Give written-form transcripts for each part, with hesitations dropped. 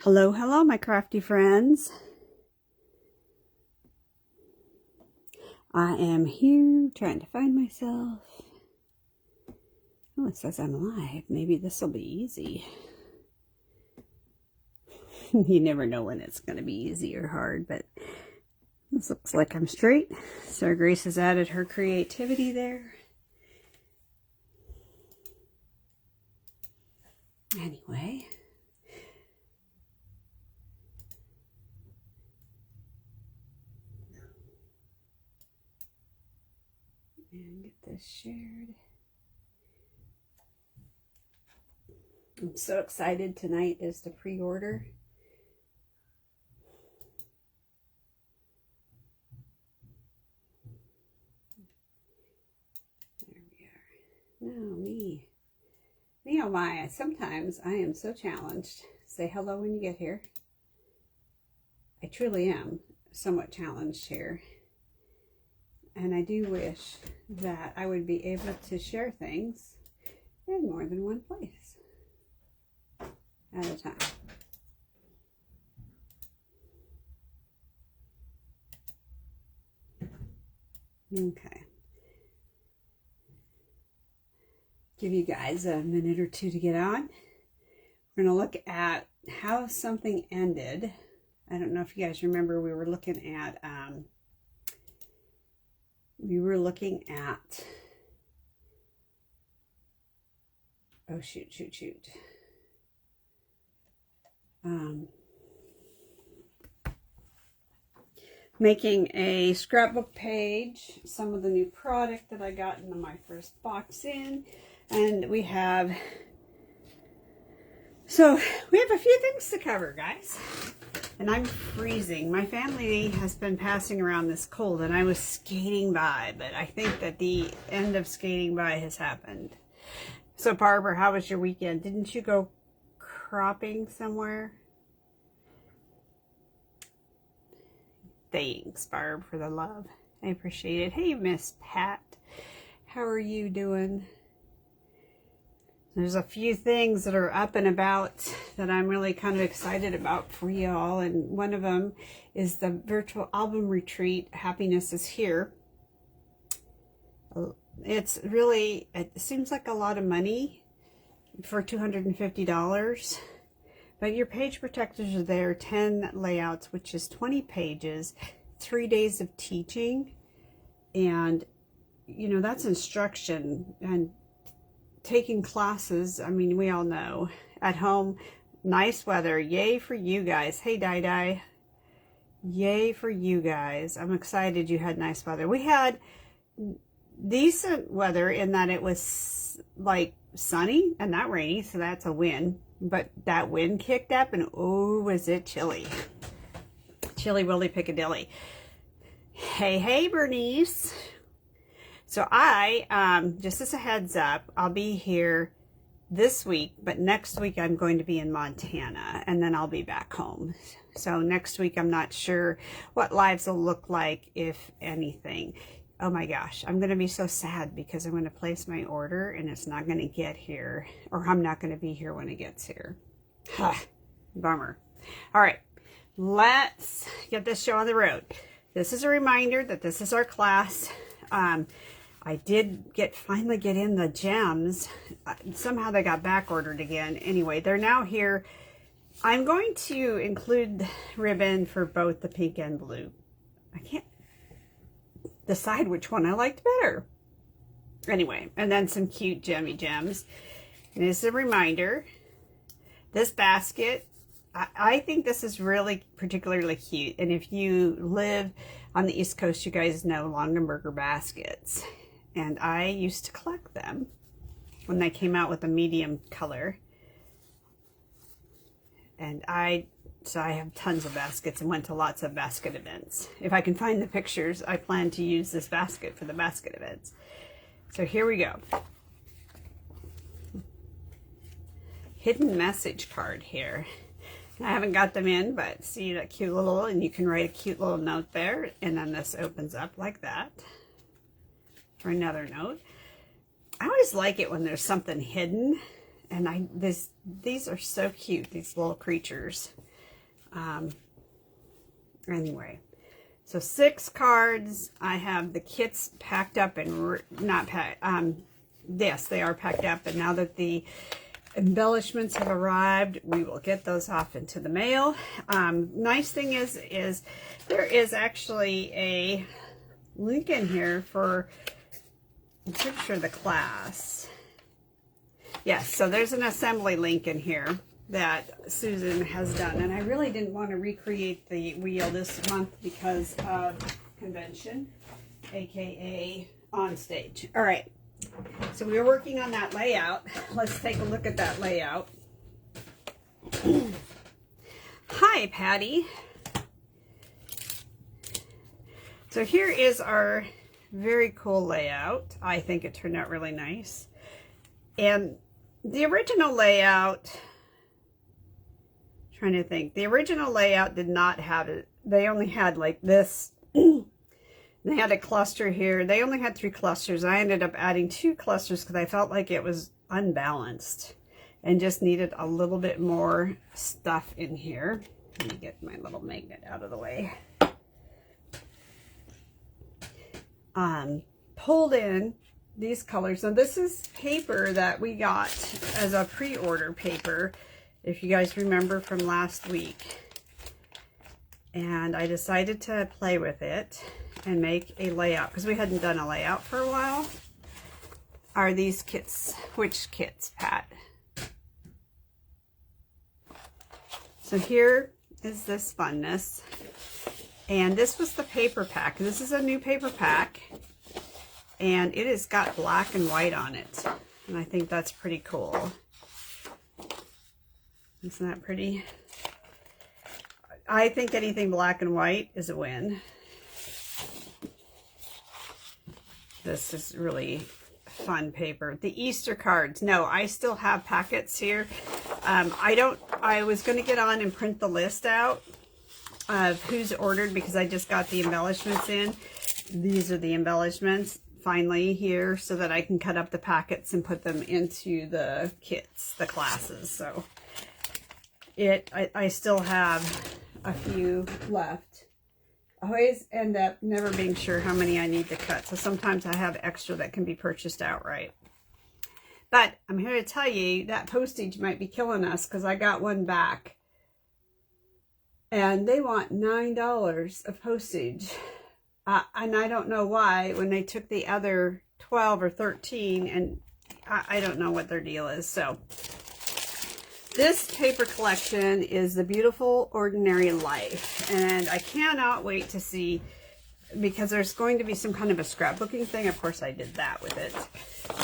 Hello, hello, my crafty friends. I am here trying to find myself. Oh, it says I'm alive. Maybe this will be easy. You never know when it's going to be easy or hard, but this looks like I'm straight. So Grace has added her creativity there. Anyway. And get this shared. I'm so excited. Tonight is the pre-order. There we are. Now me. Oh my, sometimes I am so challenged. Say hello when you get here. I truly am somewhat challenged here. And I do wish that I would be able to share things in more than one place at a time. Okay. Give you guys a minute or two to get on. We're going to look at how something ended. I don't know if you guys remember, we were looking at oh shoot. Making a scrapbook page, some of the new product that I got in my first box in, and we have a few things to cover, guys. And I'm freezing. My family has been passing around this cold, and I was skating by, but I think that the end of skating by has happened. So Barbara, how was your weekend? Didn't you go cropping somewhere? Thanks, Barb, for the love. I appreciate it. Hey, Miss Pat. How are you doing? There's a few things that are up and about that I'm really kind of excited about for y'all. And one of them is the virtual album retreat, Happiness is Here. It's really, it seems like a lot of money for $250. But your page protectors are there, 10 layouts, which is 20 pages, 3 days of teaching. And, you know, that's instruction. And taking classes, I mean, we all know. At home, nice weather. Yay for you guys. Hey, Di. Yay for you guys. I'm excited you had nice weather. We had decent weather in that it was like sunny and not rainy, so that's a win. But that wind kicked up and oh, was it chilly. Chilly Willy Piccadilly. Hey, Bernice. So I, just as a heads up, I'll be here this week, but next week I'm going to be in Montana, and then I'll be back home. So next week I'm not sure what lives will look like, if anything. Oh my gosh, I'm going to be so sad because I'm going to place my order and it's not going to get here, or I'm not going to be here when it gets here. Bummer. All right, let's get this show on the road. This is a reminder that this is our class. I did finally get in the gems. Somehow they got back ordered again. Anyway, they're now here. I'm going to include ribbon for both the pink and blue. I can't decide which one I liked better. Anyway, and then some cute gemmy gems. And as a reminder, this basket, I think this is really particularly cute. And if you live on the East Coast, you guys know Longaberger baskets. And I used to collect them when they came out with a medium color. And so I have tons of baskets and went to lots of basket events. If I can find the pictures, I plan to use this basket for the basket events. So here we go. Hidden message card here. I haven't got them in, but see that cute little, and you can write a cute little note there. And then this opens up like that for another note. I always like it when there's something hidden. And these are so cute, these little creatures. Anyway, so 6 cards. I have the kits packed up and not packed. Yes, they are packed up. And now that the embellishments have arrived, we will get those off into the mail. Nice thing is there is actually a link in here for, I'm pretty sure, the class. Yes, so there's an assembly link in here that Susan has done, and I really didn't want to recreate the wheel this month because of convention, aka on stage. All right, so we were working on that layout. Let's take a look at that layout. Hi, Patty. So here is our very cool layout. I think it turned out really nice. And the original layout, trying to think, the original layout did not have it. They only had like this. They had a cluster here. They only had 3 clusters. I ended up adding 2 clusters because I felt like it was unbalanced and just needed a little bit more stuff in here. Let me get my little magnet out of the way. Pulled in these colors. Now this is paper that we got as a pre-order paper, if you guys remember from last week. And I decided to play with it and make a layout because we hadn't done a layout for a while. Are these kits? Which kits, Pat? So here is this funness. And this was the paper pack. This is a new paper pack. And it has got black and white on it. And I think that's pretty cool. Isn't that pretty? I think anything black and white is a win. This is really fun paper. The Easter cards. No, I still have packets here. I was going to get on and print the list out of who's ordered because I just got the embellishments in. These are the embellishments finally here so that I can cut up the packets and put them into the kits, the classes. So I still have a few left. I always end up never being sure how many I need to cut. So sometimes I have extra that can be purchased outright. But I'm here to tell you that postage might be killing us because I got one back. And they want $9 of postage. And I don't know why when they took the other 12 or 13, and I don't know what their deal is. So this paper collection is The Beautiful Ordinary Life. And I cannot wait to see, because there's going to be some kind of a scrapbooking thing. Of course I did that with it.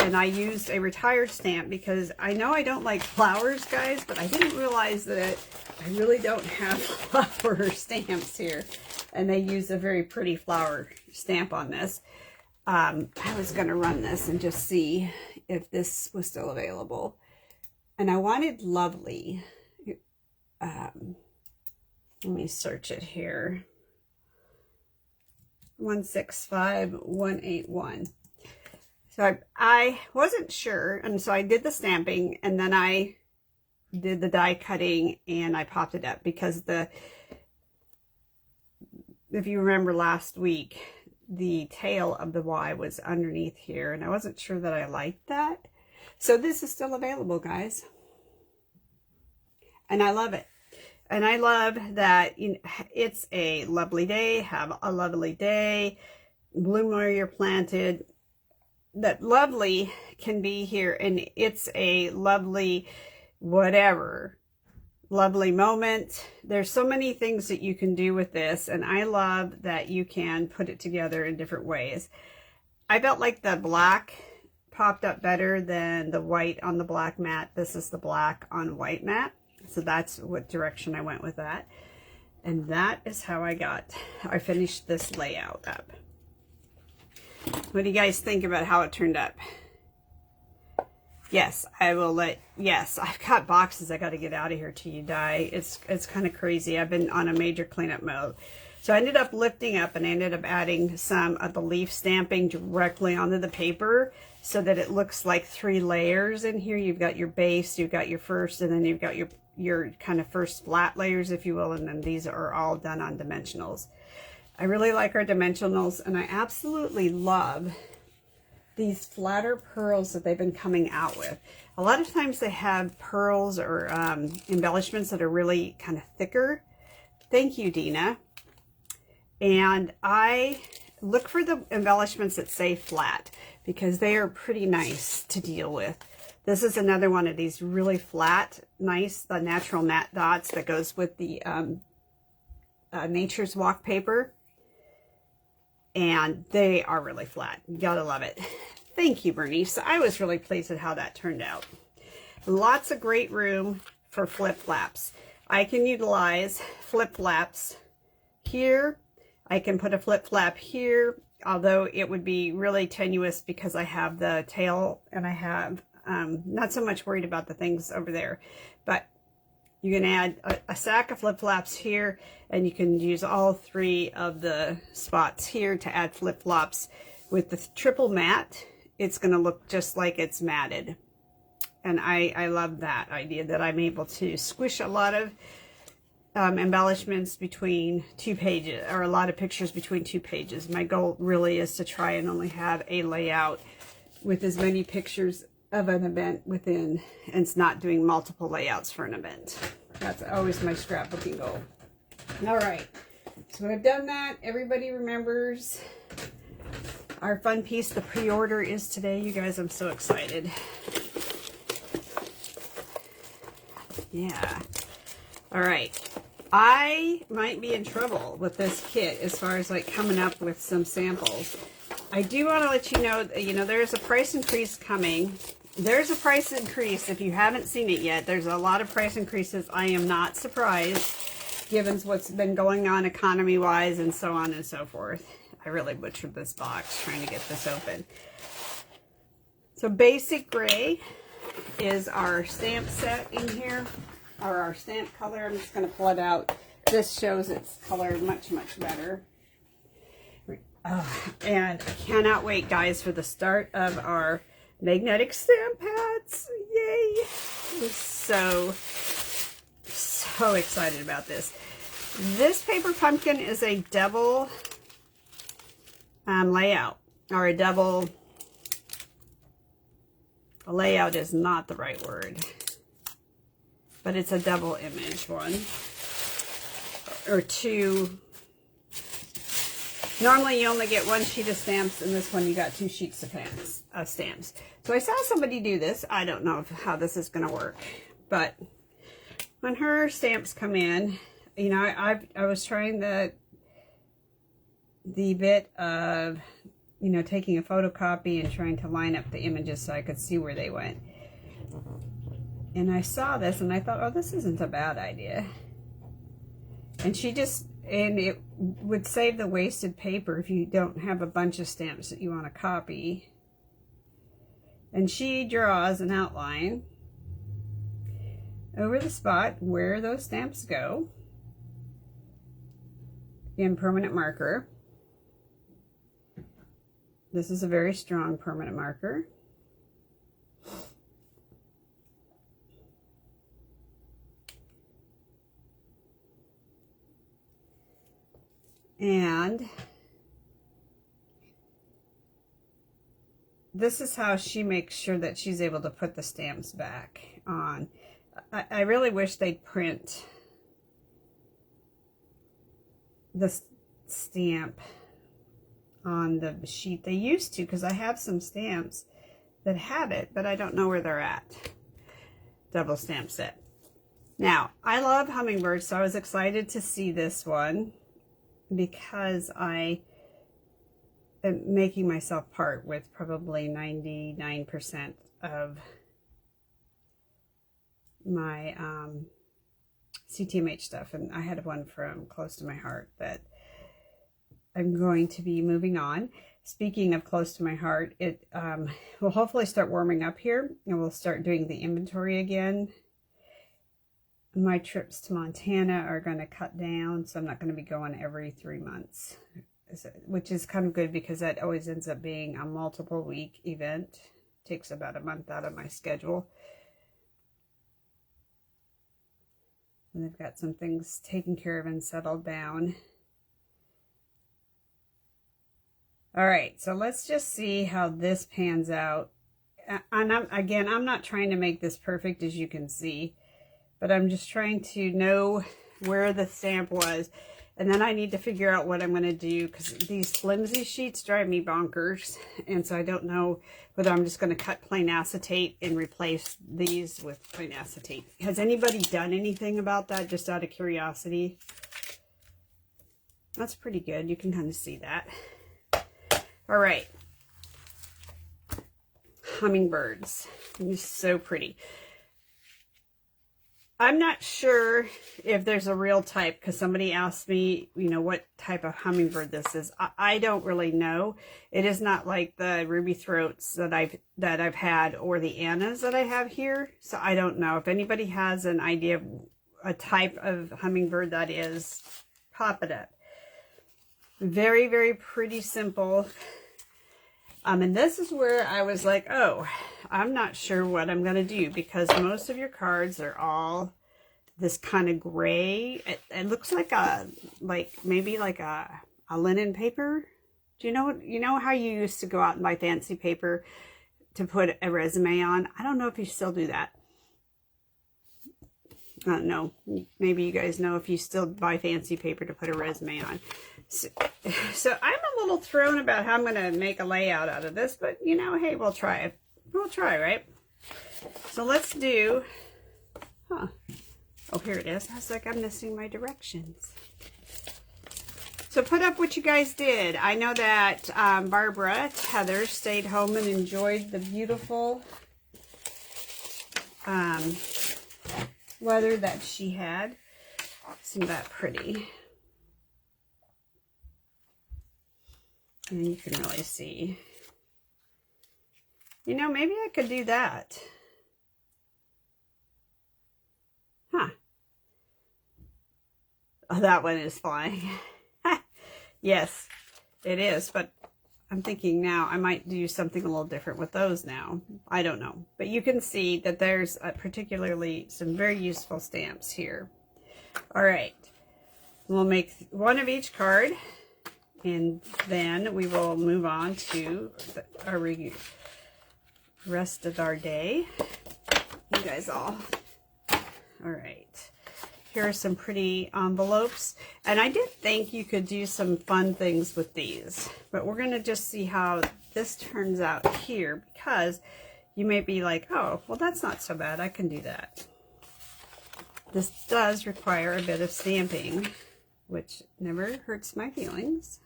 And I used a retired stamp because I know I don't like flowers, guys, but I didn't realize that I really don't have flower stamps here. And they use a very pretty flower stamp on this. I was going to run this and just see if this was still available. And I wanted Lovely. Let me search it here. 165181. So I wasn't sure, and so I did the stamping, and then I did the die cutting, and I popped it up because if you remember last week, the tail of the Y was underneath here, and I wasn't sure that I liked that. So this is still available, guys. And I love it. And I love that it's a lovely day. Have a lovely day. Bloom where you're planted. That lovely can be here, and it's a lovely whatever. Lovely moment. There's so many things that you can do with this, and I love that you can put it together in different ways. I felt like the black popped up better than the white on the black mat. This is the black on white mat. So that's what direction I went with that. And that is how I finished this layout up. What do you guys think about how it turned up? Yes, yes, I've got boxes I got to get out of here till you die. It's kind of crazy. I've been on a major cleanup mode. So I ended up lifting up and I ended up adding some of the leaf stamping directly onto the paper so that it looks like 3 layers in here. You've got your base, you've got your first, and then you've got your kind of first flat layers, if you will, and then these are all done on dimensionals. I really like our dimensionals, and I absolutely love these flatter pearls that they've been coming out with. A lot of times they have pearls or embellishments that are really kind of thicker. Thank you, Dina. And I look for the embellishments that say flat because they are pretty nice to deal with. This is another one of these really flat, nice, the natural matte dots that goes with the Nature's Walk paper. And they are really flat. You gotta love it. Thank you, Bernice. I was really pleased at how that turned out. Lots of great room for flip flaps. I can utilize flip flaps here. I can put a flip flap here, although it would be really tenuous because I have the tail and I have not so much worried about the things over there. But you can add a stack of flip flops here, and you can use all 3 of the spots here to add flip flops. With the triple matte, it's going to look just like it's matted. And I love that idea that I'm able to squish a lot of embellishments between 2 pages, or a lot of pictures between 2 pages. My goal really is to try and only have a layout with as many pictures of an event within, and it's not doing multiple layouts for an event. That's always my scrapbooking goal. All right, so I've done that. Everybody remembers our fun piece. The pre-order is today, you guys. I'm so excited. Yeah. All right. I might be in trouble with this kit as far as like coming up with some samples. I do want to let you know, there's a price increase coming. There's a price increase. If you haven't seen it yet, there's a lot of price increases. I am not surprised, given what's been going on economy-wise and so on and so forth. I really butchered this box trying to get this open. So basic gray is our stamp set in here, or our stamp color. I'm just going to pull it out. This shows its color much, much better. And I cannot wait, guys, for the start of our magnetic stamp pads. Yay! I'm so excited about this. This paper pumpkin is a double layout, or a double, layout is not the right word, but it's a double image one, or 2. Normally you only get 1 sheet of stamps, and this one you got 2 sheets of stamps. So I saw somebody do this. I don't know how this is going to work, but when her stamps come in, you know, I was trying the bit of, you know, taking a photocopy and trying to line up the images so I could see where they went. And I saw this and I thought, oh, this isn't a bad idea. And and it would save the wasted paper if you don't have a bunch of stamps that you want to copy. And she draws an outline over the spot where those stamps go in permanent marker. This is a very strong permanent marker. And this is how she makes sure that she's able to put the stamps back on. I really wish they'd print the stamp on the sheet. They used to, because I have some stamps that have it, but I don't know where they're at. Double stamp set. Now, I love hummingbirds, so I was excited to see this one because I am making myself part with probably 99% of my CTMH stuff, and I had one from close to my heart that I'm going to be moving on. Speaking of close to my heart, it will hopefully start warming up here, and we'll start doing the inventory again. My trips to Montana are going to cut down, so I'm not going to be going every 3 months, which is kind of good because that always ends up being a multiple week event takes about a month out of my schedule. And they've got some things taken care of and settled down. All right, so let's just see how this pans out. And I'm not trying to make this perfect, as you can see, but I'm just trying to know where the stamp was. And then I need to figure out what I'm going to do, because these flimsy sheets drive me bonkers. And so I don't know whether I'm just going to cut plain acetate and replace these with plain acetate. Has anybody done anything about that, just out of curiosity? That's pretty good. You can kind of see that. All right. Hummingbirds. They're so pretty. I'm not sure if there's a real type, because somebody asked me, you know, what type of hummingbird this is. I don't really know. It is not like the ruby throats that I've had, or the Annas that I have here. So I don't know. If anybody has an idea of a type of hummingbird that is, pop it up. Very, very pretty, simple. And this is where I was like, oh, I'm not sure what I'm going to do, because most of your cards are all this kind of gray. It looks like maybe like a linen paper. Do you know how you used to go out and buy fancy paper to put a resume on? I don't know if you still do that. I don't know. Maybe you guys know if you still buy fancy paper to put a resume on. So I'm a little thrown about how I'm going to make a layout out of this, but you know, hey, we'll try it. We'll try, right? So let's do, oh, here it is. I was like, I'm missing my directions. So put up what you guys did. I know that Barbara, Heather, stayed home and enjoyed the beautiful weather that she had. Isn't that pretty? And you can really see. You know, maybe I could do that. Huh. Oh, that one is flying. Yes, it is. But I'm thinking now I might do something a little different with those now. I don't know. But you can see that there's particularly some very useful stamps here. All right. We'll make one of each card. And then we will move on to our rest of our day. You guys all right. Here are some pretty envelopes. And I did think you could do some fun things with these. But we're going to just see how this turns out here. Because you may be like, oh, well, that's not so bad. I can do that. This does require a bit of stamping, which never hurts my feelings.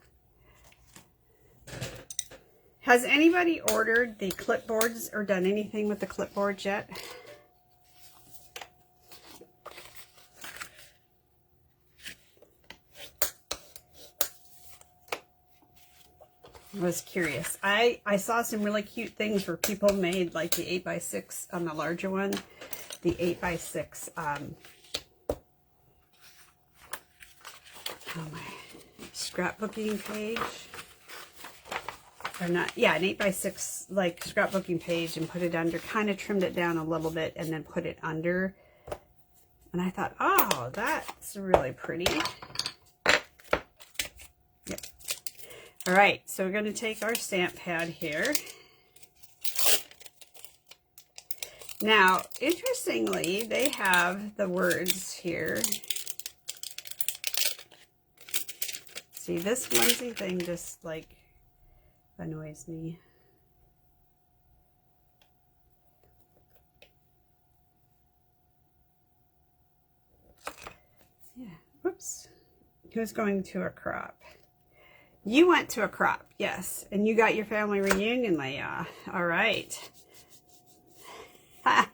Has anybody ordered the clipboards or done anything with the clipboards yet? I was curious. I saw some really cute things where people made like the 8x6 on the larger one, the 8x6 oh my, scrapbooking page. Or not, yeah, an 8x6 like scrapbooking page, and put it under, kind of trimmed it down a little bit and then put it under. And I thought, oh, that's really pretty. Yep. All right, so we're going to take our stamp pad here. Now, interestingly, they have the words here. See, this flimsy thing just like annoys me. Yeah, whoops. Who's going to a crop? You went to a crop, yes. And you got your family reunion layout. All right. I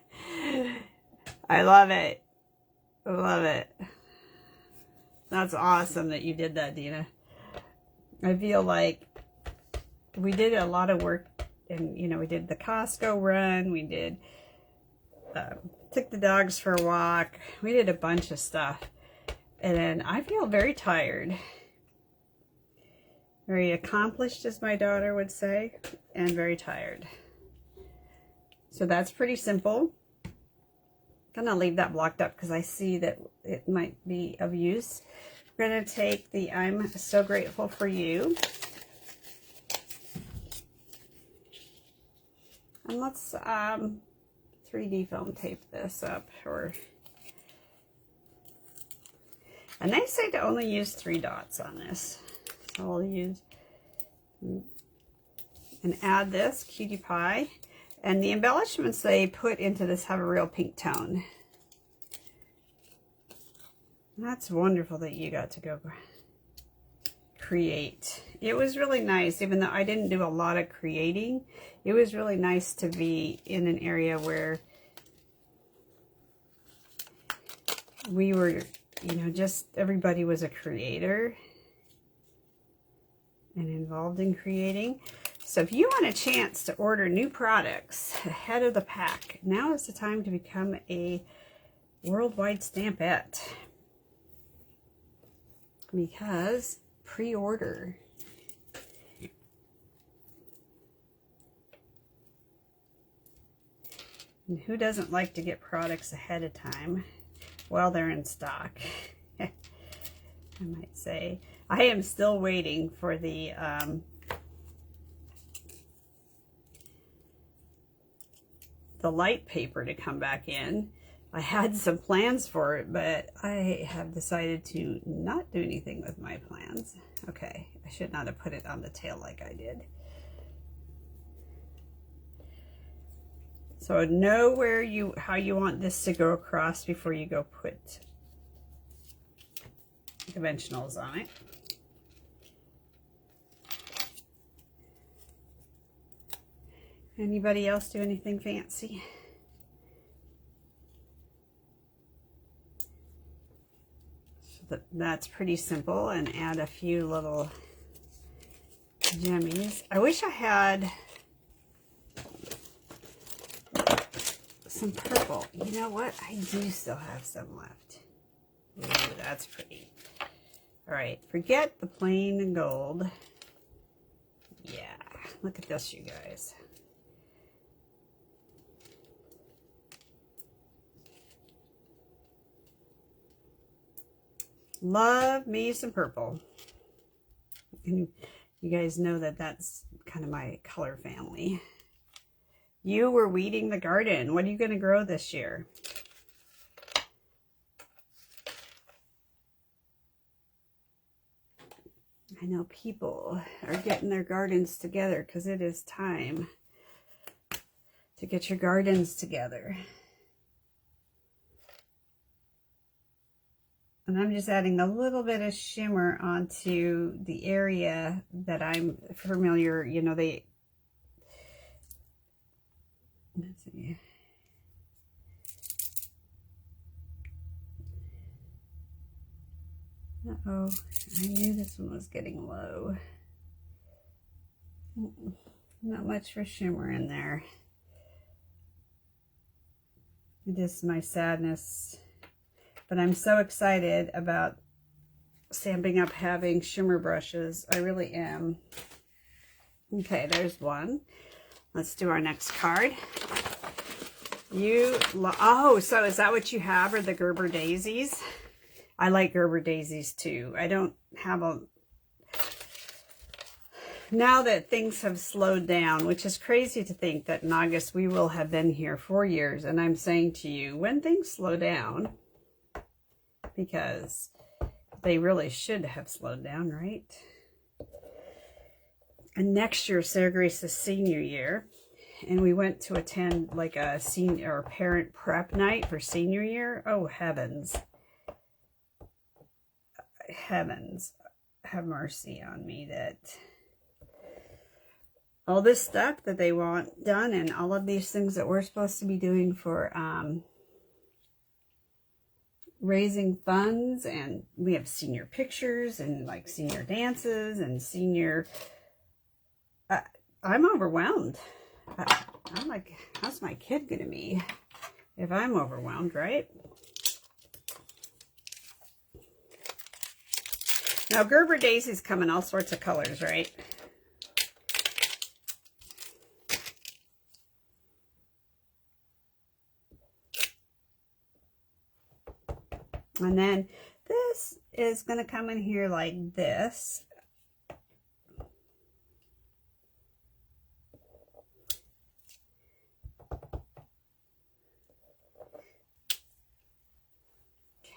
love it. I love it. That's awesome that you did that, Dina. I feel like we did a lot of work, and you know, we did the Costco run, we did took the dogs for a walk, we did a bunch of stuff, and then I feel very tired, very accomplished, as my daughter would say, and very tired. So that's pretty simple. I'm gonna leave that blocked up because I see that it might be of use. We're gonna take the I'm So Grateful for You. And let's 3D film tape this up, and they say to only use 3 dots on this. So I'll use and add this cutie pie. And the embellishments they put into this have a real pink tone. That's wonderful that you got to go create. It was really nice, even though I didn't do a lot of creating. It was really nice to be in an area where we were, you know, just everybody was a creator and involved in creating. So if you want a chance to order new products ahead of the pack, now is the time to become a worldwide Stampette. Because pre-order. And who doesn't like to get products ahead of time while they're in stock? I might say. I am still waiting for the light paper to come back in. I had some plans for it, but I have decided to not do anything with my plans. Okay, I should not have put it on the tail like I did. So know how you want this to go across before you go put dimensionals on it. Anybody else do anything fancy? So that's pretty simple, and add a few little jemmies. I wish I had some purple. You know what? I do still have some left. Ooh, that's pretty. All right, forget the plain gold. Yeah, look at this, you guys. Love me some purple. And you guys know that that's kind of my color family. You were weeding the garden. What are you going to grow this year? I know people are getting their gardens together because it is time to get your gardens together. And I'm just adding a little bit of shimmer onto the area that I'm familiar, you know, let's see. Uh-oh, I knew this one was getting low. Not much for shimmer in there. Just my sadness. But I'm so excited about Stampin' Up having shimmer brushes. I really am. Okay, there's one. Let's do our next card. Oh, so is that what you have, are the Gerber daisies? I like Gerber daisies too. I don't have now that things have slowed down, which is crazy to think that in August we will have been here 4 years. And I'm saying to you, when things slow down, because they really should have slowed down, right? And next year, Sarah Grace's senior year, and we went to attend like a senior or parent prep night for senior year. Oh, heavens. Heavens, have mercy on me that all this stuff that they want done and all of these things that we're supposed to be doing for raising funds, and we have senior pictures and like senior dances and senior I'm overwhelmed. I'm like, how's my kid gonna be if I'm overwhelmed, right? Now Gerber daisies come in all sorts of colors, right? And then this is going to come in here like this.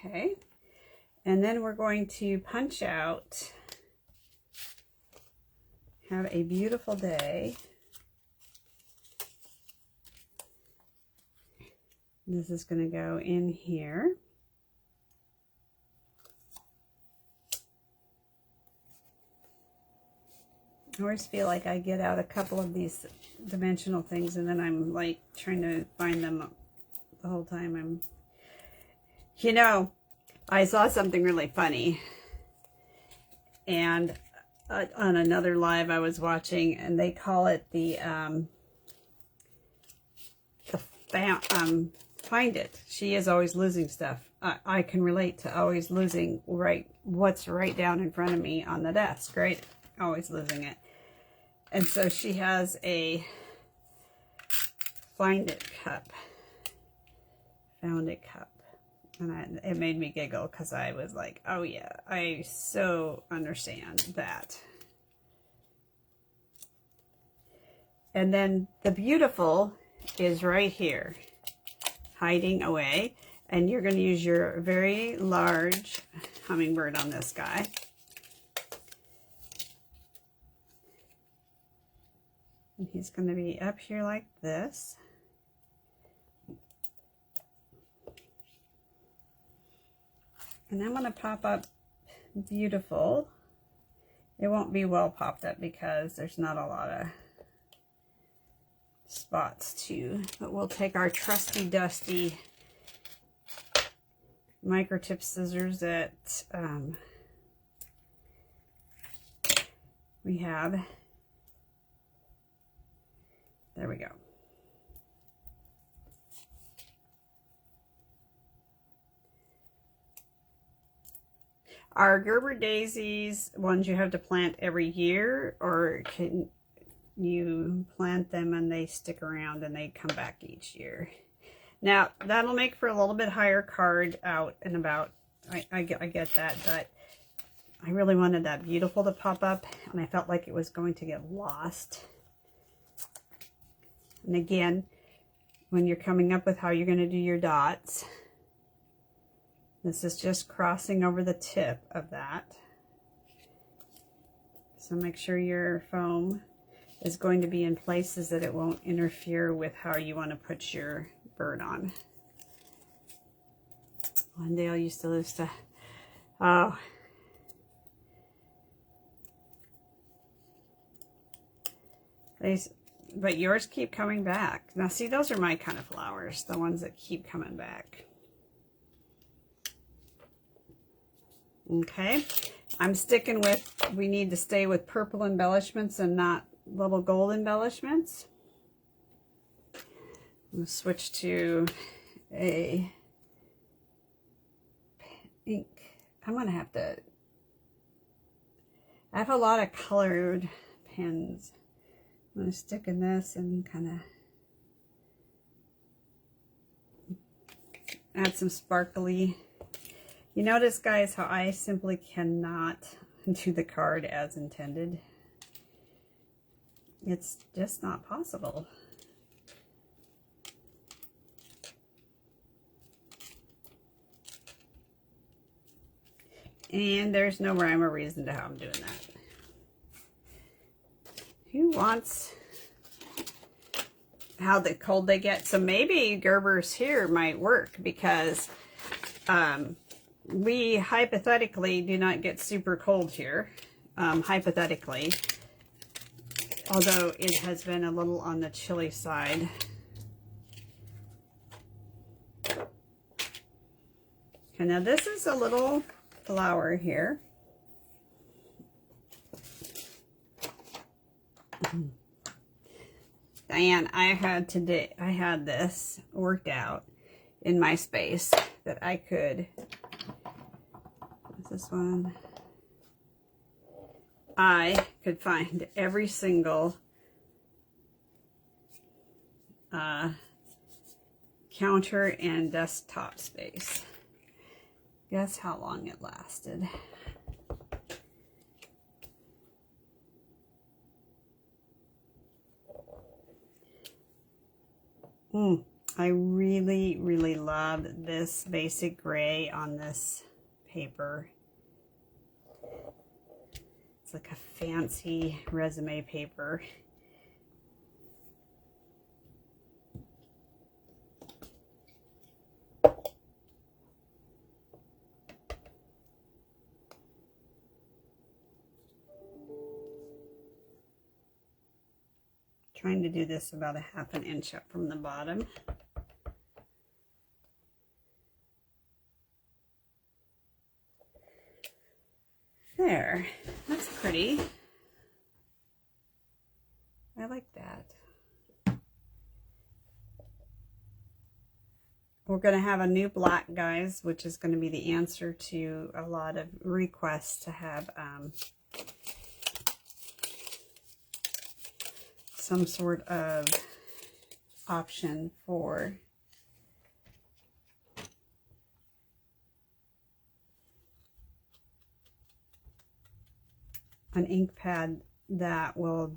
Okay. And then we're going to punch out "Have a Beautiful Day." This is going to go in here. I always feel like I get out a couple of these dimensional things and then I'm like trying to find them the whole time. You know, I saw something really funny, and on another live I was watching, and they call it the find it. She is always losing stuff. I can relate to always losing what's right down in front of me on the desk, right? Always losing it. And so she has a find it cup, found it cup. And it made me giggle because I was like, oh yeah, I so understand that. And then the beautiful is right here, hiding away. And you're going to use your very large hummingbird on this guy. And he's going to be up here like this. And I'm going to pop up beautiful. It won't be well popped up because there's not a lot of spots too. But we'll take our trusty dusty microtip scissors that we have. There we go. Are Gerber daisies ones you have to plant every year, or can you plant them and they stick around and they come back each year? Now, that'll make for a little bit higher card out and about. I get that, but I really wanted that beautiful to pop up, and I felt like it was going to get lost. And again, when you're coming up with how you're going to do your dots, this is just crossing over the tip of that. So make sure your foam is going to be in places that it won't interfere with how you want to put your bird on. One day I used to lose to, oh. But yours keep coming back. Now see, those are my kind of flowers, the ones that keep coming back. Okay, I'm sticking with, we need to stay with purple embellishments and not little gold embellishments. I'm going to switch to a pink. I'm going to have to, I have a lot of colored pens. I'm going to stick in this and kind of add some sparkly. You notice, guys, how I simply cannot do the card as intended. It's just not possible. And there's no rhyme or reason to how I'm doing that. Who wants how cold they get? So maybe Gerber's here might work, because we hypothetically do not get super cold here, hypothetically, although it has been a little on the chilly side. Okay, now this is a little flower here. Diane, I had this worked out in my space that I could, what's this one? I could find every single counter and desktop space. Guess how long it lasted. I really, really love this basic gray on this paper. It's like a fancy resume paper. Trying to do this about a ½ an inch up from the bottom. There, that's pretty. I like that. We're going to have a new black, guys, which is going to be the answer to a lot of requests to have some sort of option for an ink pad that will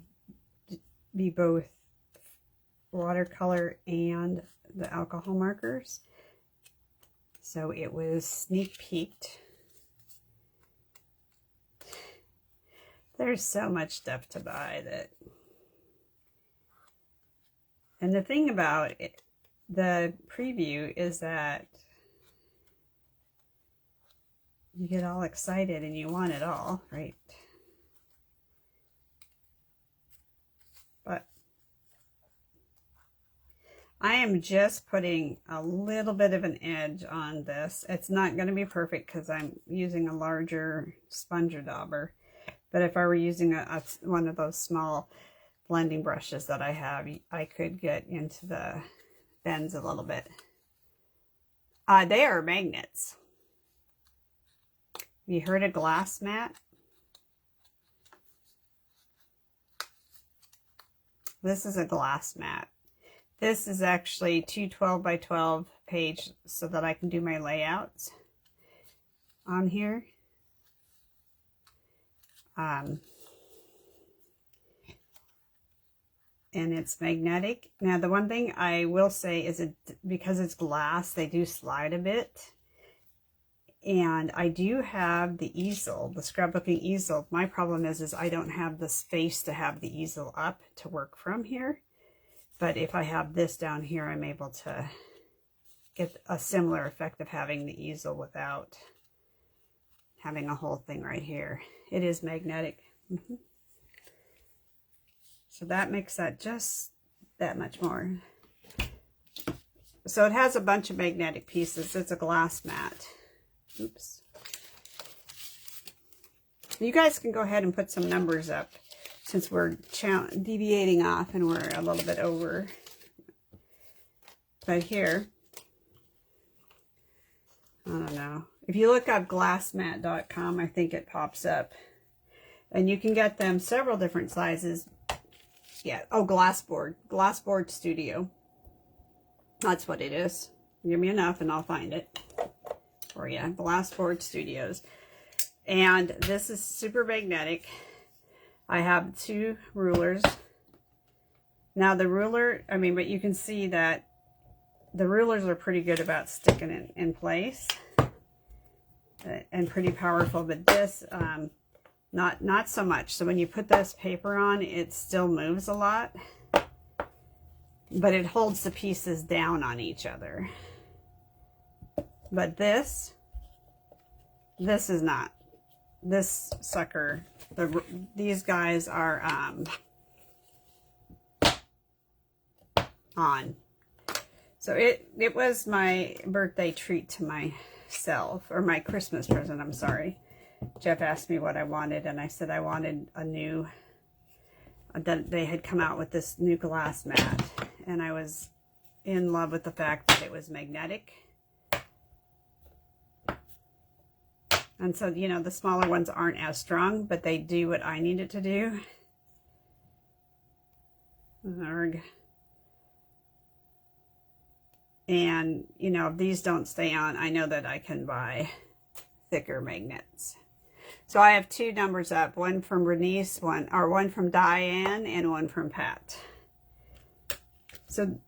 be both watercolor and the alcohol markers. So it was sneak peeked. There's so much stuff to buy that. And the thing about it, the preview is that you get all excited and you want it all, right? But I am just putting a little bit of an edge on this. It's not going to be perfect because I'm using a larger sponge dauber. But if I were using one of those small blending brushes that I have, I could get into the bends a little bit. They are magnets. Have you heard of glass mat? This is a glass mat. This is actually 2 12 by 12 page so that I can do my layouts on here. And it's magnetic. Now the one thing I will say is because it's glass, they do slide a bit. And I do have the easel, the scrapbooking easel. My problem is I don't have the space to have the easel up to work from here. But if I have this down here, I'm able to get a similar effect of having the easel without having a whole thing right here. It is magnetic. So that makes that just that much more. So it has a bunch of magnetic pieces. It's a glass mat. Oops. You guys can go ahead and put some numbers up since we're deviating off and we're a little bit over. But here, I don't know. If you look up glassmat.com, I think it pops up. And you can get them several different sizes. Yeah. Oh, Glassboard Studio. That's what it is. Give me enough and I'll find it for you. Glassboard Studios. And this is super magnetic. I have 2 rulers. Now the ruler, but you can see that the rulers are pretty good about sticking it in place. And pretty powerful, but this, not so much. So when you put this paper on, it still moves a lot, but it holds the pieces down on each other. But this is not. This sucker, these guys are on. So it was my birthday treat to myself, or my Christmas present, I'm sorry. Jeff asked me what I wanted, and I said I wanted a new, that they had come out with this new glass mat, and I was in love with the fact that it was magnetic. And so, you know, the smaller ones aren't as strong, but they do what I need it to do. Arg. And, you know, if these don't stay on, I know that I can buy thicker magnets. So I have two numbers up, one from Bernice, one from Diane, and one from Pat. So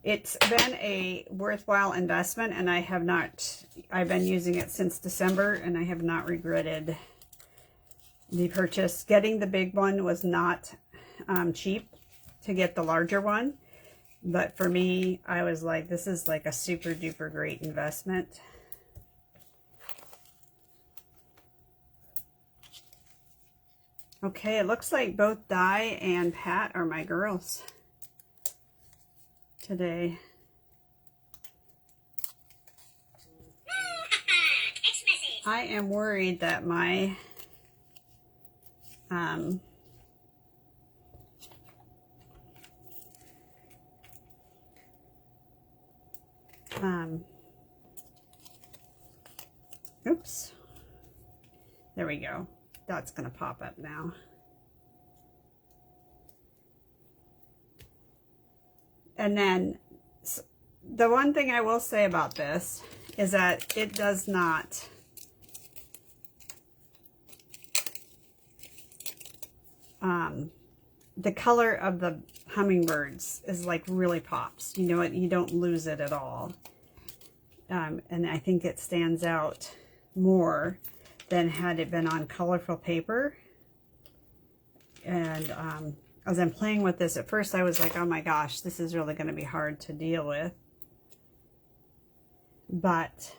it's been a worthwhile investment, and I've been using it since December, and I have not regretted the purchase. Getting the big one was not cheap to get the larger one, but for me, I was like, this is like a super duper great investment. Okay, it looks like both Di and Pat are my girls today. I am worried that my oops, there we go. That's going to pop up now. And then the one thing I will say about this is that it does not the color of the hummingbirds is like really pops. You know what? You don't lose it at all. And I think it stands out more than had it been on colorful paper. And as I'm playing with this, at first I was like, oh my gosh, this is really going to be hard to deal with. But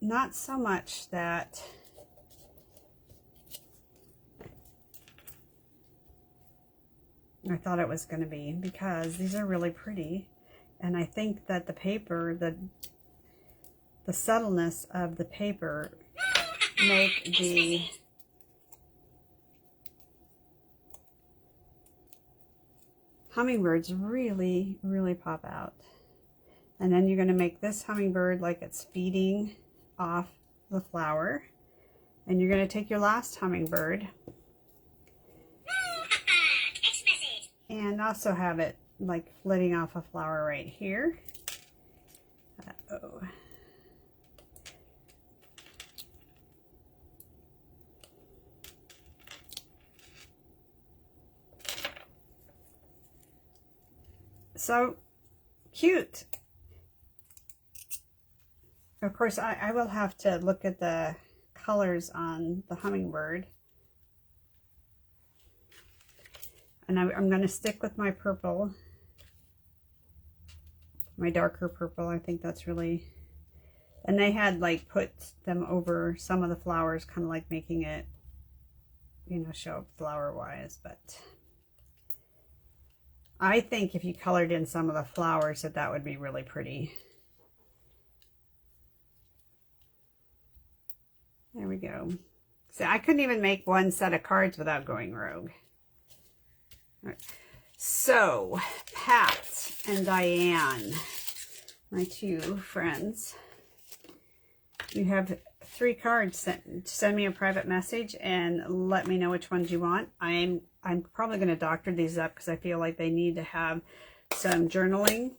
not so much that I thought it was going to be, because these are really pretty. And I think that the paper, the subtleness of the paper make the hummingbirds really, really pop out. And then you're going to make this hummingbird like it's feeding off the flower. And you're going to take your last hummingbird and also have it like flitting off a flower right here. Uh-oh. So cute. Of course, I will have to look at the colors on the hummingbird. And I'm going to stick with my purple, my darker purple. I think that's really, and they had like put them over some of the flowers, kind of like making it, you know, show up flower wise. But I think if you colored in some of the flowers, that would be really pretty. There we go. So I couldn't even make one set of cards without going rogue. All right. So Pat and Diane, my two friends, you have 3 cards. Send me a private message and let me know which ones you want. I'm probably going to doctor these up because I feel like they need to have some journaling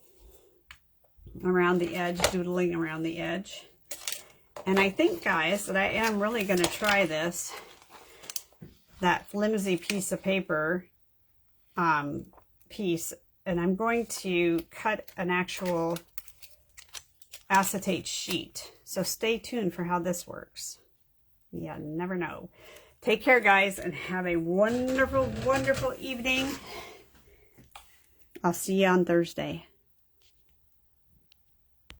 around the edge, doodling around the edge. And I think, guys, that I am really going to try this, that flimsy piece of paper piece, and I'm going to cut an actual acetate sheet. So stay tuned for how this works. Yeah, never know. Take care, guys, and have a wonderful, wonderful evening. I'll see you on Thursday.